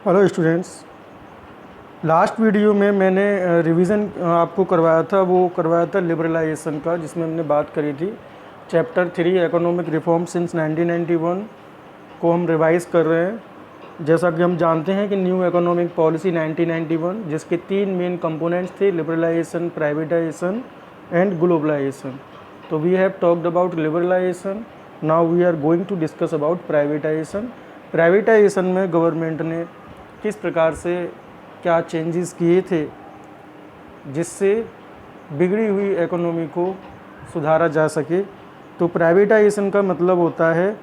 Hello students. Last video में मैंने revision आपको करवाया था लिबरलाइजेशन का, जिसमें हमने बात करी थी चैप्टर 3 इकोनॉमिक रिफॉर्म सिंस 1991 को हम रिवाइज़ कर रहे हैं। जैसा कि हम जानते हैं कि न्यू इकोनॉमिक पॉलिसी 1991 जिसके 3 मेन कंपोनेंट्स थे, लिबरलाइजेशन, प्राइवेटाइजेशन एंड ग्लोबलाइजेशन। तो we have talked about liberalisation, now we are going to discuss about privatisation. Privatisation में गवर्नमेंट ने किस प्रकार से क्या चेंजेस किए थे जिससे बिगड़ी हुई इकोनॉमी को सुधारा जा सके। तो प्राइवेटाइजेशन का मतलब होता है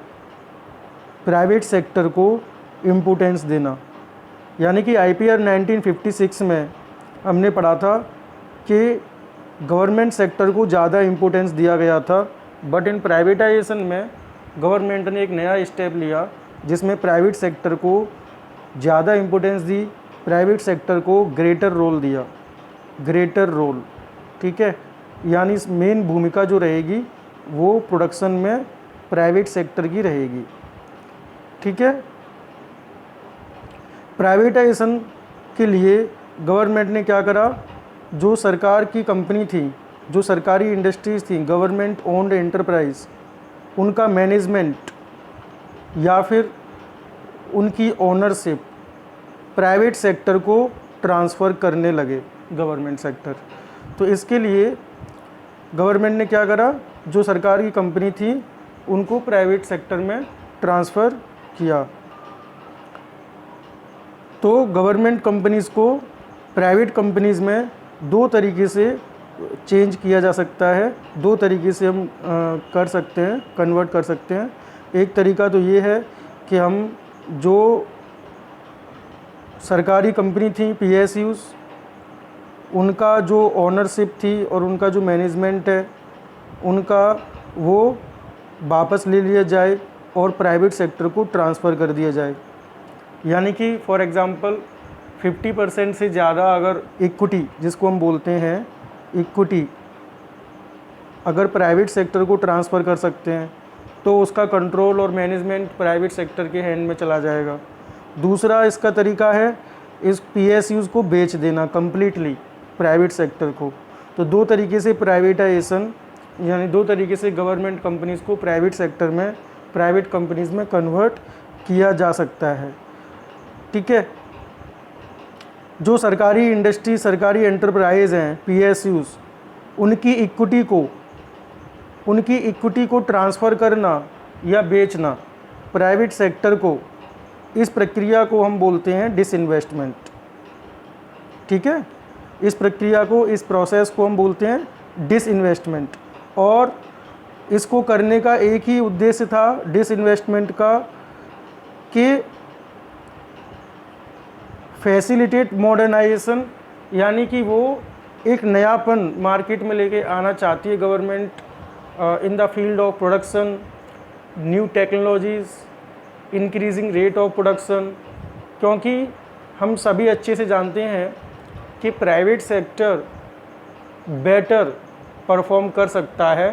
प्राइवेट सेक्टर को इम्पोर्टेंस देना। यानी कि आईपीआर 1956 में हमने पढ़ा था कि गवर्नमेंट सेक्टर को ज़्यादा इम्पोर्टेंस दिया गया था, बट इन प्राइवेटाइजेशन में गवर्नमेंट ने एक नया स्टेप लिया जिसमें प्राइवेट सेक्टर को ज़्यादा इम्पोर्टेंस दी, प्राइवेट सेक्टर को ग्रेटर रोल दिया, ग्रेटर रोल। ठीक है, यानी मेन भूमिका जो रहेगी वो प्रोडक्शन में प्राइवेट सेक्टर की रहेगी। ठीक है, प्राइवेटाइजेशन के लिए गवर्नमेंट ने क्या करा, जो सरकार की कंपनी थी, जो सरकारी इंडस्ट्रीज़ थी, गवर्नमेंट ओन्ड एंटरप्राइज, उनका मैनेजमेंट या फिर उनकी ओनरशिप प्राइवेट सेक्टर को ट्रांसफ़र करने लगे गवर्नमेंट सेक्टर। तो इसके लिए गवर्नमेंट ने क्या करा, जो सरकार की कंपनी थी उनको प्राइवेट सेक्टर में ट्रांसफ़र किया। तो गवर्नमेंट कंपनीज़ को प्राइवेट कंपनीज़ में दो तरीके से चेंज किया जा सकता है, दो तरीके से हम कर सकते हैं, कन्वर्ट कर सकते हैं। एक तरीका तो ये है कि हम जो सरकारी कंपनी थी पीएसयूज़, उनका जो ओनरशिप थी और उनका जो मैनेजमेंट है उनका वो वापस ले लिया जाए और प्राइवेट सेक्टर को ट्रांसफ़र कर दिया जाए। यानी कि फॉर एग्ज़ाम्पल 50% से ज़्यादा अगर इक्विटी, जिसको हम बोलते हैं इक्विटी, अगर प्राइवेट सेक्टर को ट्रांसफ़र कर सकते हैं तो उसका कंट्रोल और मैनेजमेंट प्राइवेट सेक्टर के हैंड में चला जाएगा। दूसरा इसका तरीका है इस पीएसयूज़ को बेच देना कम्प्लीटली प्राइवेट सेक्टर को। तो दो तरीके से प्राइवेटाइजेशन, यानी दो तरीके से गवर्नमेंट कंपनीज़ को प्राइवेट सेक्टर में, प्राइवेट कंपनीज़ में कन्वर्ट किया जा सकता है। ठीक है, जो सरकारी इंडस्ट्री, सरकारी एंटरप्राइज हैं पीएसयूज़, उनकी इक्विटी को ट्रांसफ़र करना या बेचना प्राइवेट सेक्टर को, इस प्रक्रिया को हम बोलते हैं डिसइन्वेस्टमेंट। ठीक है, इस प्रक्रिया को, इस प्रोसेस को हम बोलते हैं डिसइन्वेस्टमेंट। और इसको करने का एक ही उद्देश्य था डिसइन्वेस्टमेंट का, कि फैसिलिटेट मॉडर्नाइजेशन, यानी कि वो एक नयापन मार्केट में लेके आना चाहती है government in the field of production, new technologies, increasing rate of production. क्योंकि हम सभी अच्छे से जानते हैं कि प्राइवेट सेक्टर बेटर परफॉर्म कर सकता है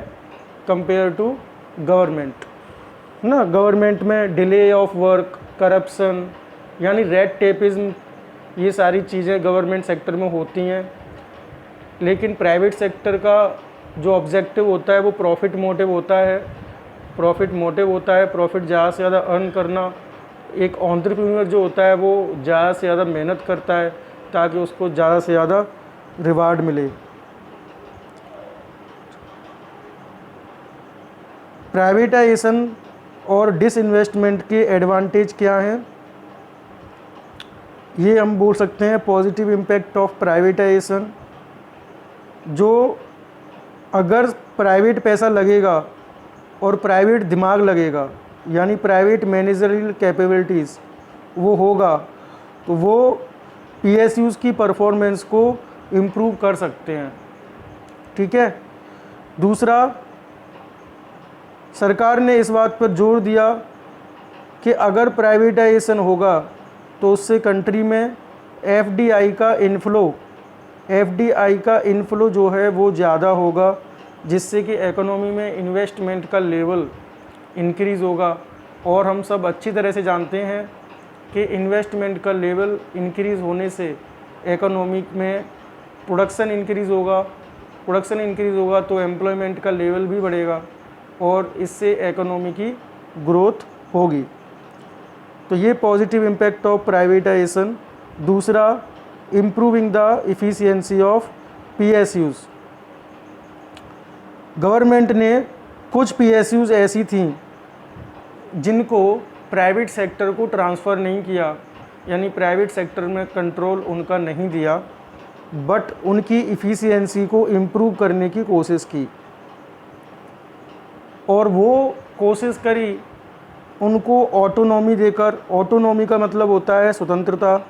कंपेयर टू गवर्नमेंट ना। गवर्नमेंट में डिले ऑफ वर्क, करप्शन, यानी रेड टेपिज्म, ये सारी चीज़ें गवर्नमेंट सेक्टर में होती हैं। लेकिन प्राइवेट सेक्टर का जो ऑब्जेक्टिव होता है वो प्रॉफिट मोटिव होता है, प्रॉफिट ज़्यादा से ज़्यादा अर्न करना। एक एंटरप्रेन्योर जो होता है वो ज़्यादा से ज़्यादा मेहनत करता है ताकि उसको ज़्यादा से ज़्यादा रिवार्ड मिले। प्राइवेटाइजेशन और डिसइन्वेस्टमेंट के एडवांटेज क्या हैं, ये हम बोल सकते हैं पॉजिटिव इम्पैक्ट ऑफ प्राइवेटाइजेशन। जो अगर प्राइवेट पैसा लगेगा और प्राइवेट दिमाग लगेगा, यानी प्राइवेट मैनेजरियल कैपेबिलिटीज़ वो होगा, तो वो पीएसयूज़ की परफॉर्मेंस को इम्प्रूव कर सकते हैं। ठीक है, दूसरा, सरकार ने इस बात पर जोर दिया कि अगर प्राइवेटाइजेशन होगा तो उससे कंट्री में एफडीआई का इन्फ्लो जो है वो ज़्यादा होगा, जिससे कि इकोनॉमी में इन्वेस्टमेंट का लेवल इंक्रीज़ होगा। और हम सब अच्छी तरह से जानते हैं कि इन्वेस्टमेंट का लेवल इंक्रीज़ होने से इकोनॉमिक में प्रोडक्शन इंक्रीज़ होगा तो एम्प्लॉयमेंट का लेवल भी बढ़ेगा और इससे इकोनॉमी की ग्रोथ होगी। तो ये पॉजिटिव इम्पैक्ट ऑफ प्राइवेटाइजेशन। दूसरा, improving the efficiency of PSUs। Government ने कुछ PSUs ऐसी थीं जिनको प्राइवेट सेक्टर को ट्रांसफ़र नहीं किया, यानी प्राइवेट सेक्टर में कंट्रोल उनका नहीं दिया, बट उनकी इफ़िशियंसी को इम्प्रूव करने की कोशिश की और वो कोशिश करी उनको ऑटोनॉमी देकर। ऑटोनॉमी का मतलब होता है स्वतंत्रता,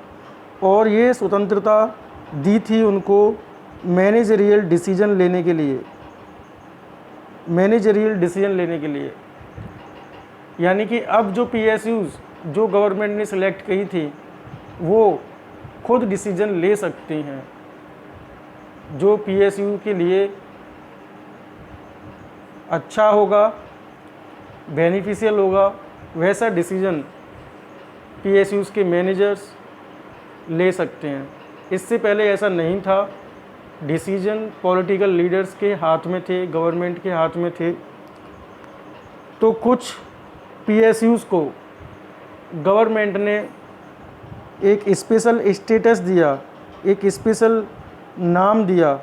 और ये स्वतंत्रता दी थी उनको मैनेजरियल डिसीजन लेने के लिए। यानी कि अब जो PSUs जो गवर्नमेंट ने सिलेक्ट की थी वो खुद डिसीजन ले सकती हैं। जो PSU के लिए अच्छा होगा, बेनिफिशियल होगा, वैसा डिसीजन PSUs के मैनेजर्स ले सकते हैं। इससे पहले ऐसा नहीं था, डिसीजन पॉलिटिकल लीडर्स के हाथ में थे, गवर्नमेंट के हाथ में थे। तो कुछ PSUs को गवर्नमेंट ने एक स्पेशल स्टेटस दिया, एक स्पेशल नाम दिया,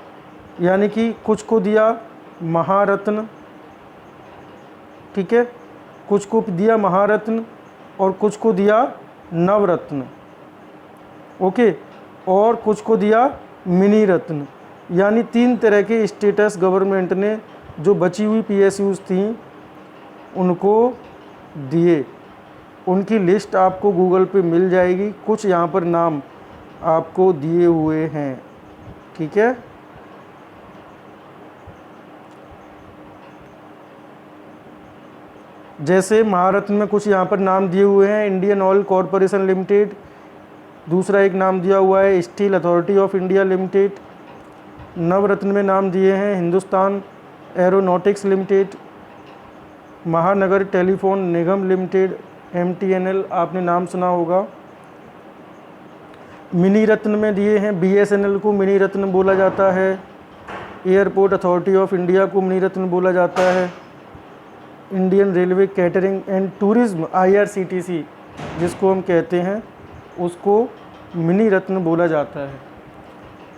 यानी कि कुछ को दिया महारत्न, ठीक है, कुछ को दिया महारत्न और कुछ को दिया नवरत्न, ओके, और कुछ को दिया मिनी रत्न। यानी 3 तरह के स्टेटस गवर्नमेंट ने जो बची हुई PSUs थीं उनको दिए। उनकी लिस्ट आपको गूगल पे मिल जाएगी, कुछ यहाँ पर नाम आपको दिए हुए हैं, ठीक है। जैसे महारत्न में कुछ यहाँ पर नाम दिए हुए हैं, इंडियन ऑयल कॉरपोरेशन लिमिटेड। दूसरा एक नाम दिया हुआ है steel authority of India limited. Navratna में नाम दिए हैं Hindustan aeronautics limited, Mahanagar telephone Nigam limited, MTNL आपने नाम सुना होगा। मिनी रत्न में दिए हैं BSNL को मिनी रत्न बोला जाता है, एयरपोर्ट अथॉरिटी ऑफ इंडिया को मिनी रत्न बोला जाता है, Indian railway catering and tourism IRCTC जिसको हम कहते हैं उसको मिनी रत्न बोला जाता है।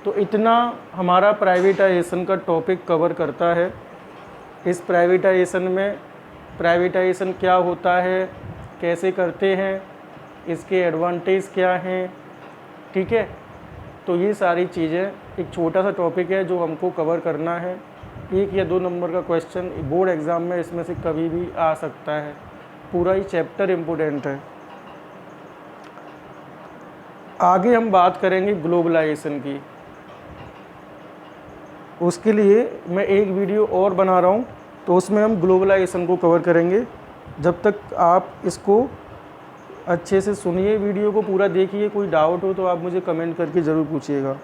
तो इतना हमारा प्राइवेटाइजेशन का टॉपिक कवर करता है। इस प्राइवेटाइजेशन में प्राइवेटाइजेशन क्या होता है, कैसे करते हैं, इसके एडवांटेज क्या हैं, ठीक है। तो ये सारी चीज़ें, एक छोटा सा टॉपिक है जो हमको कवर करना है। 1 या 2 नंबर का क्वेश्चन बोर्ड एग्ज़ाम में इसमें से कभी भी आ सकता है। पूरा ही चैप्टर इम्पोर्टेंट है। आगे हम बात करेंगे ग्लोबलाइजेशन की। उसके लिए मैं एक वीडियो और बना रहा हूँ, तो उसमें हम ग्लोबलाइजेशन को कवर करेंगे। जब तक आप इसको अच्छे से सुनिए, वीडियो को पूरा देखिए। कोई डाउट हो तो आप मुझे कमेंट करके ज़रूर पूछिएगा।